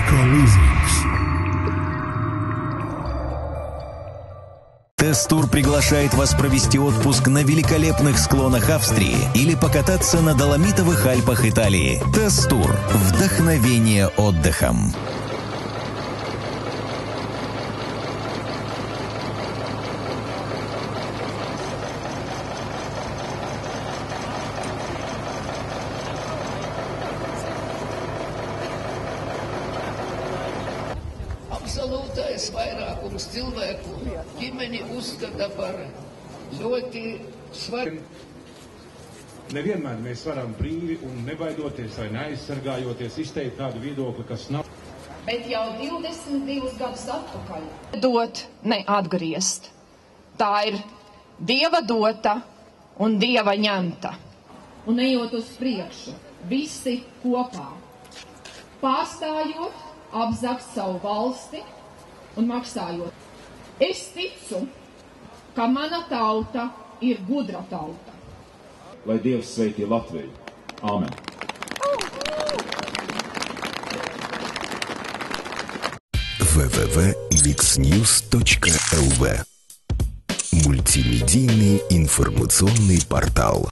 Ecolizings. Тест-тур приглашает вас провести отпуск на великолепных склонах Австрии или покататься на Доломитовых Альпах Италии. Тест-тур. Вдохновение отдыхом. Absolūtais vairākums cilvēku ģimeni uzskata par ļoti svarīgu. Nevienmēr mēs varam brīvi un nebaidoties vai neaizsargājoties izteikt tādu viedokli, kas nav. Bet jau 22 gadus atpakaļ. Dot, neatgriezt. Tā ir Dieva dota un Dieva ņemta. Un ejot uz priekšu, visi kopā. Pārstājot, apzakt savu valsti un maksājot. Es ticu, ka mana tauta ir gudra tauta. Lai Dievs sveitī Latviju. Āmen. www.lixnews.lv. Мультимедийный информационный портал.